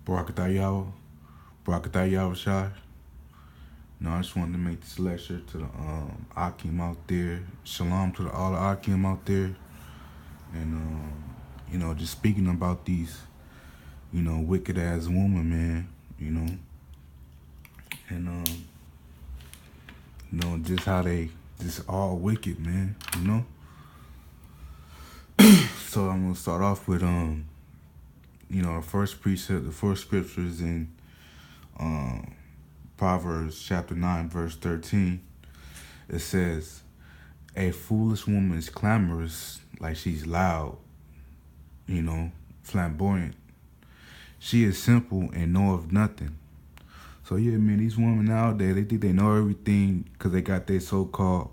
Barakatayawa, Barakatayawa Shai. No, I just wanted to make this lecture to the Akim out there. Shalom to all the Akim out there. And, just speaking about these, wicked ass women, man, and, just how they just all wicked, man. So I'm going to start off with, the first precept, the first scripture is in Proverbs chapter 9, verse 13. It says, a foolish woman is clamorous, like she's loud, flamboyant. She is simple and know of nothing. So yeah, man, these women nowadays, they think they know everything because they got their so-called,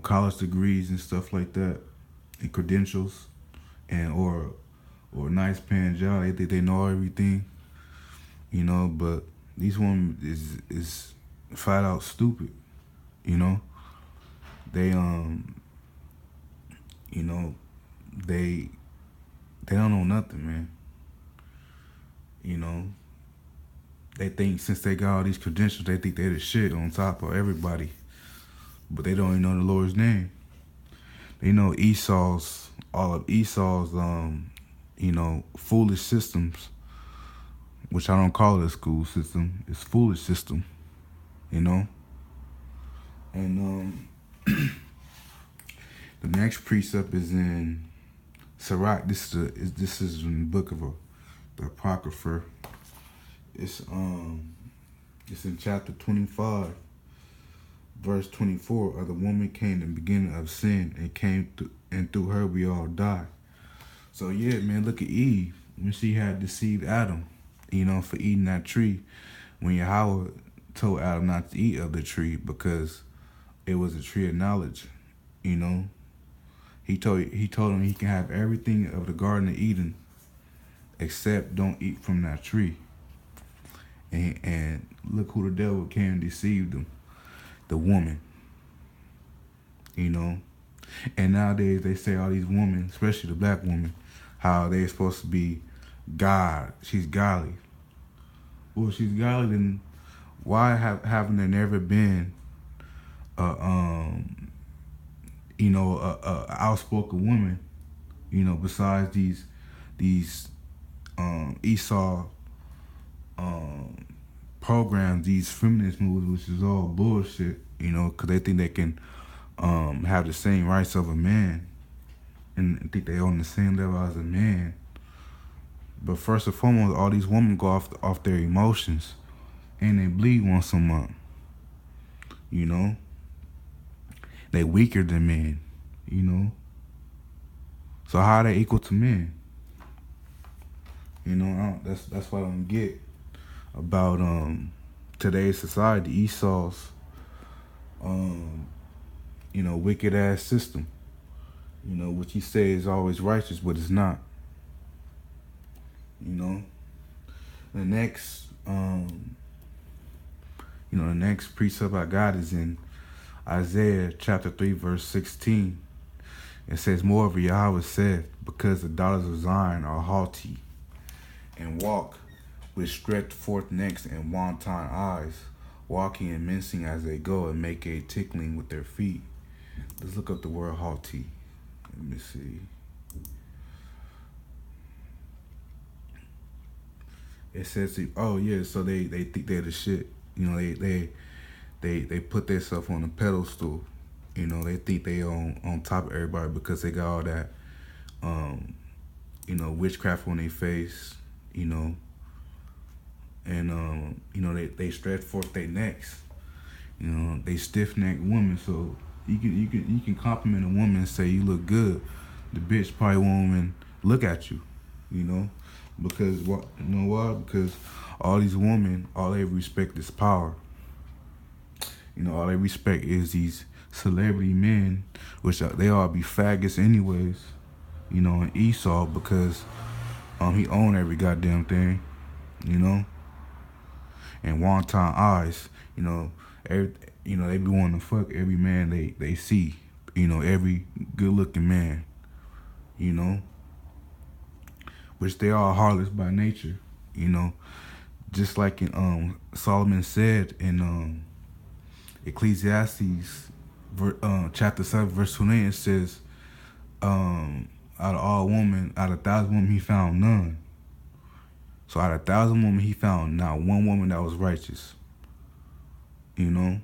college degrees and stuff like that, and credentials, and or nice paying job. They think they know everything, but these women is flat out stupid, They they don't know nothing, man. They think since they got all these credentials, they think they're the shit on top of everybody. But they don't even know the Lord's name. They know all of Esau's, foolish systems, which I don't call it a school system. It's foolish system, And the next precept is in Sirach. This is in the book of the Apocrypha. It's in chapter 25, verse 24. Of the woman came the beginning of sin, and through her we all die. So yeah, man, look at Eve when she had deceived Adam, for eating that tree. When Yahweh told Adam not to eat of the tree because it was a tree of knowledge, He told him he can have everything of the Garden of Eden, except don't eat from that tree. And look who the devil came and deceived them, the woman. And nowadays they say all these women, especially the black women, how they're supposed to be God. She's godly. Well, she's godly, then why haven't there never been a outspoken woman, besides these Esau programs, these feminist moves, which is all bullshit, because they think they can have the same rights of a man and think they on the same level as a man. But first and foremost, all these women go off their emotions, and they bleed once a month. They weaker than men, So how are they equal to men? That's what I don't get about today's society, Esau's wicked ass system. Which he says is always righteous, but it's not. The next the next precept I got is in Isaiah chapter 3, verse 16. It says, moreover, Yahweh saith, because the daughters of Zion are haughty, and walk with stretched forth necks and wanton eyes, walking and mincing as they go, and make a tickling with their feet. Let's look up the word haughty. Let me see. It says, oh yeah, so they think they're the shit. They put themselves on a pedestal. They think they on top of everybody because they got all that, witchcraft on their face, and they stretch forth their necks. They stiff necked women. So you can compliment a woman and say you look good. The bitch probably won't even look at you, because what? Because all these women, all they respect is power. All they respect is these celebrity men, which they all be faggots anyways, and Esau, because he owned every goddamn thing, and wanton eyes, they be wanting to fuck every man they see, every good looking man, which they are harlots by nature, you know. Just like in Solomon said in Ecclesiastes chapter 7 verse 28, it says, out of all women, out of 1,000 women he found none. So out of 1,000 women he found not one woman that was righteous, you know.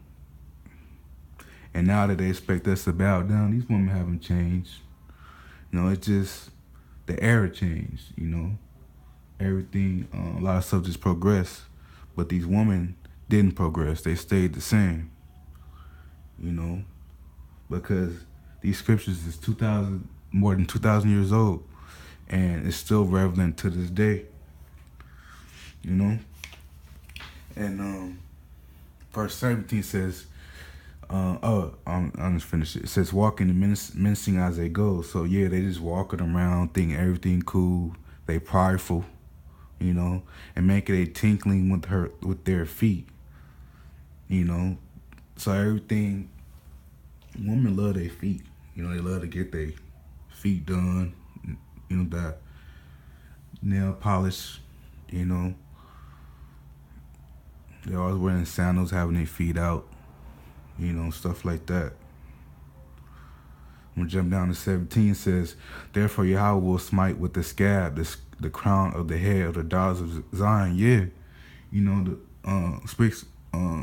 And now that they expect us to bow down, these women haven't changed. You know, it's just the era changed, you know. Everything, a lot of stuff just progressed. But these women didn't progress. They stayed the same, you know. Because these scriptures is more than 2,000 years old. And it's still relevant to this day, you know. And verse 17 says, I'm just finished it. It says, walking and mincing as they go. So yeah, they just walking around, thinking everything cool. They prideful, you know, and making a tinkling with their feet, you know. So everything, women love their feet, you know. They love to get their feet done, you know, that nail polish, you know. They're always wearing sandals, having their feet out. You know, stuff like that. I'm going to jump down to 17. Says, therefore Yahweh will smite with the scab, the crown of the head of the daughters of Zion. Yeah, you know,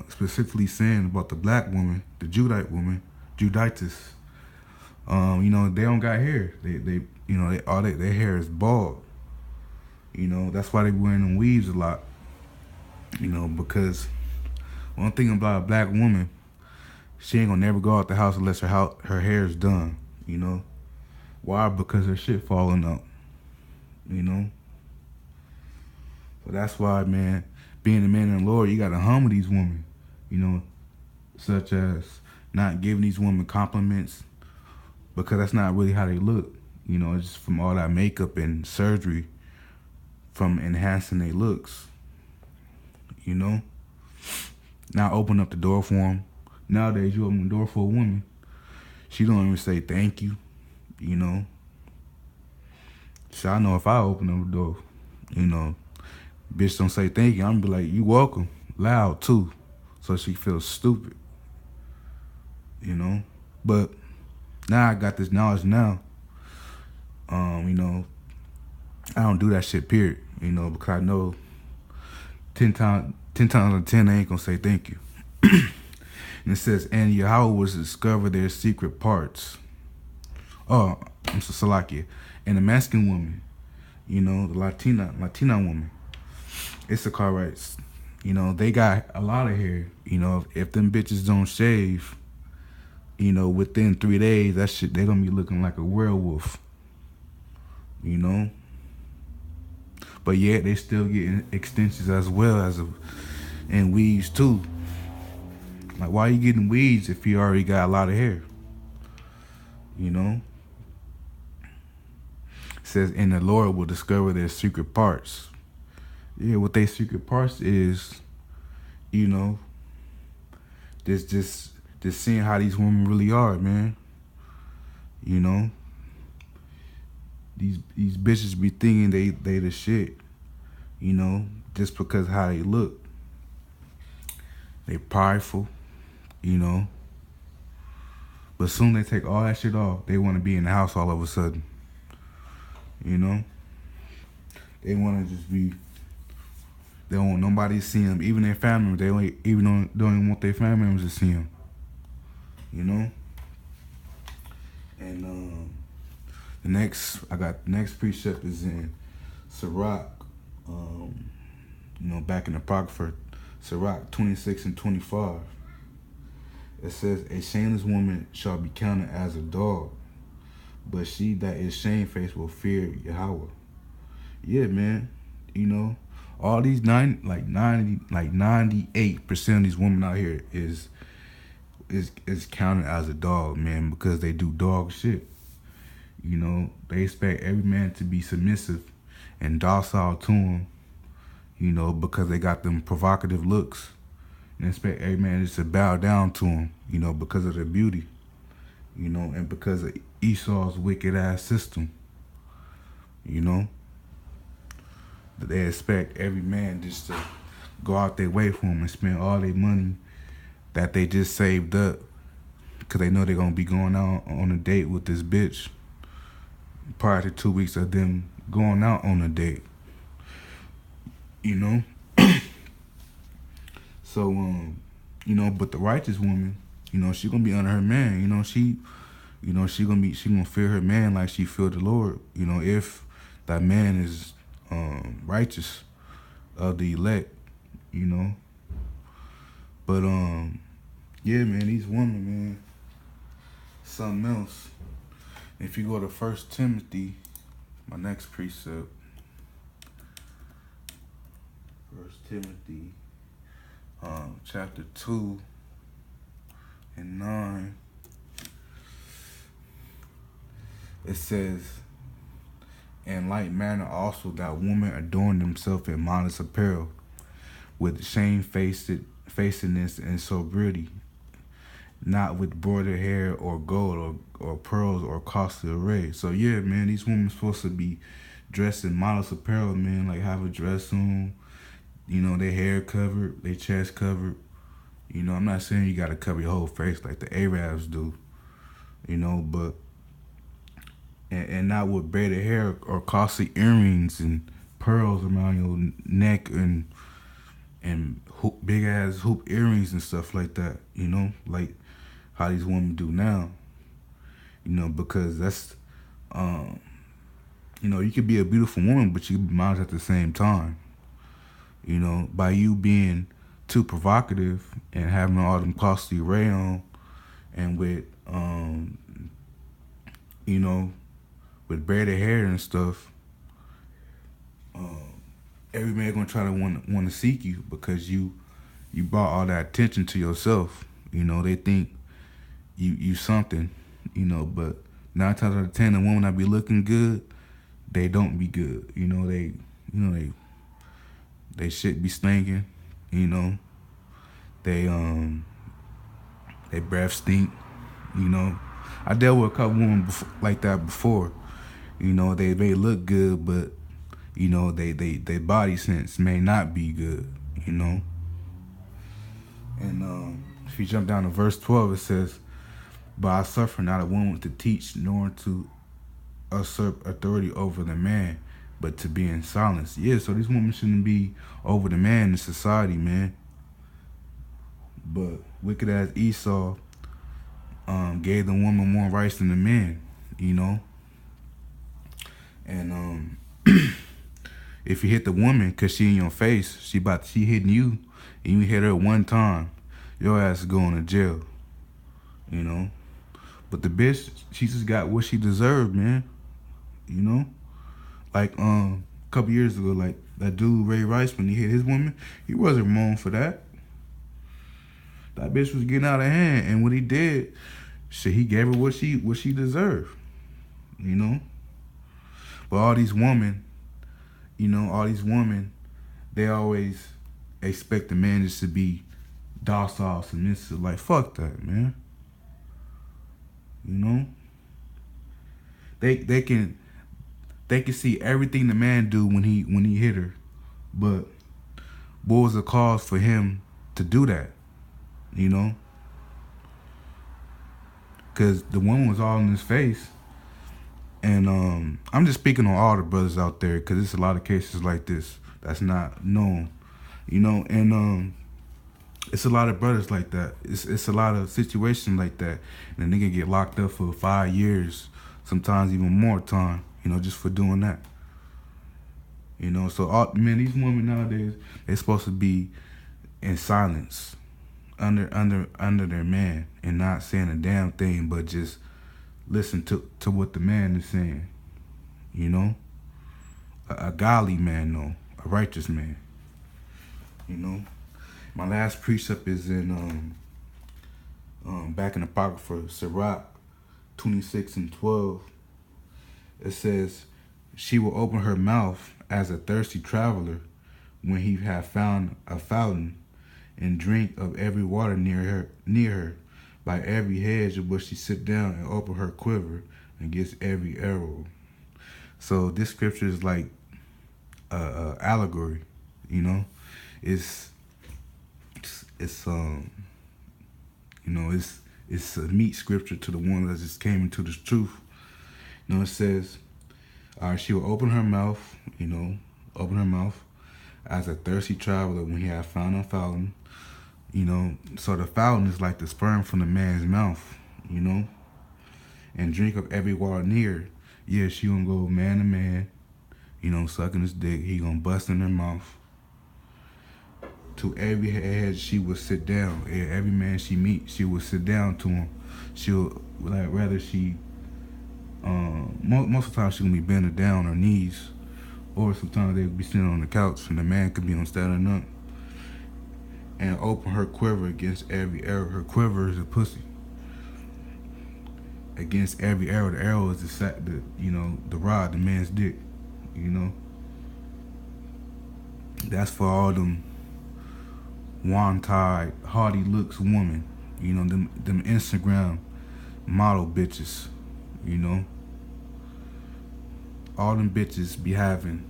specifically saying about the black woman, the Judite woman, Juditis. You know, they don't got hair. They you know, their hair is bald. You know, that's why they be wearing them weaves a lot. You know, because one thing about a black woman, she ain't gonna never go out the house unless her hair is done, you know. Why? Because her shit falling out, you know. So that's why, man, being a man in the Lord, you gotta humble these women, you know, such as not giving these women compliments, because that's not really how they look, you know. It's just from all that makeup and surgery from enhancing their looks, you know. Now open up the door for them. Nowadays, you open the door for a woman, she don't even say thank you, you know. So I know if I open up the door, you know, bitch don't say thank you, I'm gonna be like, you welcome, loud too, so she feels stupid, you know. But now I got this knowledge now, you know, I don't do that shit, period, you know, because I know 10 times out of 10 they ain't gonna say thank you. And it says, and Yahweh will discover their secret parts. Oh, I'm so Salakia. And the Mexican woman, you know, the Latina woman, Issachar writes, you know, they got a lot of hair. You know, if them bitches don't shave, you know, within 3 days, that shit, they gonna be looking like a werewolf. You know? But yet they still getting extensions as well and weaves too. Like, why are you getting weeds if you already got a lot of hair? You know? It says, and the Lord will discover their secret parts. Yeah, what their secret parts is, you know, just seeing how these women really are, man. You know? These bitches be thinking they the shit, you know, just because how they look. They prideful, you know. But soon they take all that shit off. They want to be in the house all of a sudden. You know? They want to just be, they don't want nobody to see them. Even their family members, they don't even want their family members to see them. You know? And the next precept is in Sirach, you know, back in the Apocrypha, Sirach 26 and 25. It says, a shameless woman shall be counted as a dog, but she that is shamefaced will fear Yahweh. Yeah, man. You know, all these 98% of these women out here is counted as a dog, man, because they do dog shit. You know, they expect every man to be submissive and docile to them, you know, because they got them provocative looks. And expect every man just to bow down to them, you know, because of their beauty, you know, and because of Esau's wicked ass system, you know. they expect every man just to go out their way for them and spend all their money that they just saved up because they know they're going to be going out on a date with this bitch prior to 2 weeks of them going out on a date. You know? So, but the righteous woman, she gonna be under her man. She gonna fear her man like she fear the Lord. If that man is righteous of the elect. But yeah, man, these women, man, something else. If you go to 1 Timothy, my next precept, 1 Timothy, chapter 2 and 9, it says, in like manner also that women adorn themselves in modest apparel, with shamefacedness and sobriety, not with broidered hair or gold or pearls or costly array. So yeah, man, these women supposed to be dressed in modest apparel, man, like have a dress on, their hair covered, their chest covered. I'm not saying you gotta cover your whole face like the Arabs do, but and not with braided hair or costly earrings and pearls around your neck and big ass hoop earrings and stuff like that, like how these women do now, because that's, you could be a beautiful woman, but you could be modest at the same time, by you being too provocative and having all them costly array on and with, with braided hair and stuff, every man gonna try to want to seek you because you brought all that attention to yourself. They think you something, but 9 times out of 10, a woman that be looking good, they don't be good. They shit be stinking. They breath stink. I dealt with a couple women like that before. They may look good, but they body sense may not be good. And if you jump down to verse 12, it says, "But I suffer not a woman to teach, nor to usurp authority over the man, but to be in silence." Yeah, so these women shouldn't be over the man in society, man. But wicked ass Esau gave the woman more rights than the man, And if you hit the woman because she in your face, she hitting you, and you hit her one time, your ass is going to jail, But the bitch, she just got what she deserved, man. Like a couple years ago, like that dude Ray Rice, when he hit his woman, he wasn't wrong for that. That bitch was getting out of hand, and what he did, shit, he gave her what she deserved, But all these women, they always expect the man just to be docile, submissive. Like, fuck that, man. They can see everything the man do when he hit her, but what was the cause for him to do that? Because the woman was all in his face. And I'm just speaking on all the brothers out there because there's a lot of cases like this that's not known, and it's a lot of brothers like that. It's a lot of situations like that, and a nigga get locked up for 5 years, sometimes even more time, just for doing that. So these women nowadays, they're supposed to be in silence under their man and not saying a damn thing, but just listen to what the man is saying, a godly man, though, a righteous man, My last precept is in back in the Apocrypha, Sirach 26:12. It says, "She will open her mouth as a thirsty traveler when he have found a fountain, and drink of every water near her. By every hedge will she sit down and open her quiver against every arrow." So this scripture is like allegory. You know, it's you know, it's a meat scripture to the one that just came into this truth. You know, it says, she will open her mouth, open her mouth as a thirsty traveler when he had found a fountain. You know, so the fountain is like the sperm from the man's mouth, and drink of every water near. Yeah, she gonna go man to man, sucking his dick. He gonna bust in her mouth. To every head she will sit down. Every man she meet, she will sit down to him. She'll rather she most of the time she gonna be bending down on her knees, or sometimes they be sitting on the couch and the man could be on standing up. And open her quiver against every arrow. Her quiver is a pussy. Against every arrow, the arrow is the rod, the man's dick. That's for all them wanted, hardy looks women. Them Instagram model bitches. All them bitches be having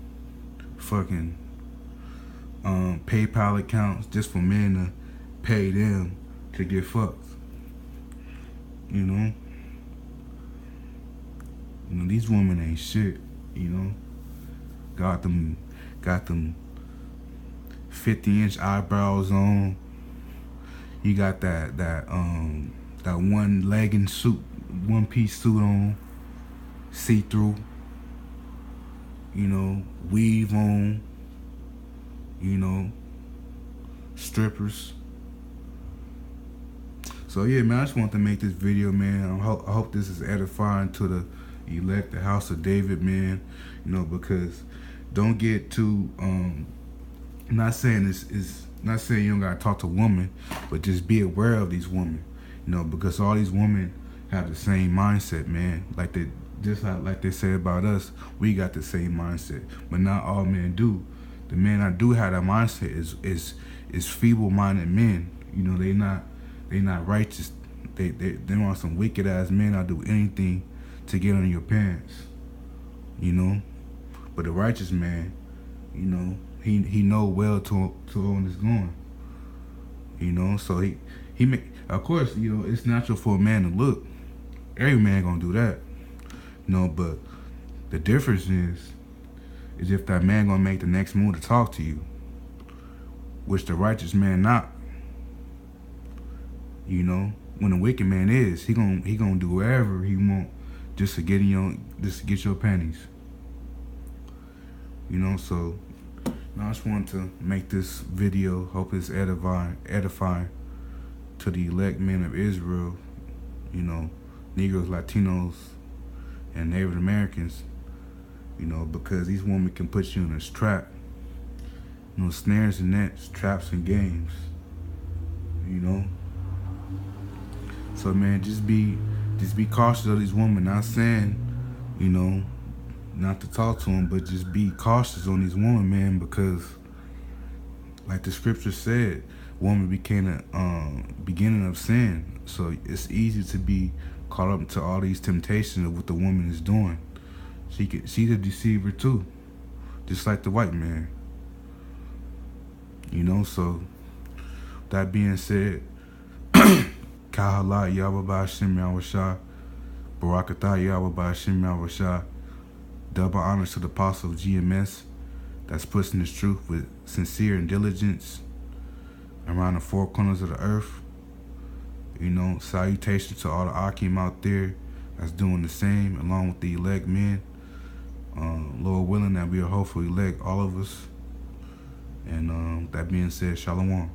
fucking PayPal accounts just for men to pay them to get fucked. These women ain't shit. Got them 50-inch eyebrows on. You got that one legging suit, one-piece suit on, see-through. Weave on. Strippers. So yeah, man, I just want to make this video, man. I hope this is edifying to the elect, the house of David, man. Because don't get too not saying not saying you don't gotta talk to women, but just be aware of these women. Because all these women have the same mindset, man. Like they say about us, we got the same mindset, but not all men do. The men that do have that mindset is feeble-minded men. They not righteous. They want some wicked ass men that do anything to get under your pants. But the righteous man, he know well to where it's going. So he make, of course, it's natural for a man to look. Every man gonna do that. But the difference is if that man gonna make the next move to talk to you, which the righteous man not. When the wicked man is, he gonna do whatever he want just to get your panties. So I just want to make this video. Hope it's edifying to the elect men of Israel. Negroes, Latinos, and Native Americans. Because these women can put you in this trap. Snares and nets, traps and games. So man, just be cautious of these women. Not saying, not to talk to them, but just be cautious on these women, man, because like the scripture said, woman became a beginning of sin. So it's easy to be caught up to all these temptations of what the woman is doing. She's a deceiver too, just like the white man. So that being said, Kahala Yahweh Ba'Shem Yahushua, Barakatah Yahweh Ba'Shem Yahushua. Double honors to the apostle of GMS that's pushing this truth with sincere and diligence around the four corners of the earth. Salutations to all the Akim out there that's doing the same, along with the elect men. Lord willing, that we are hopefully elect, all of us. And that being said, Shalom.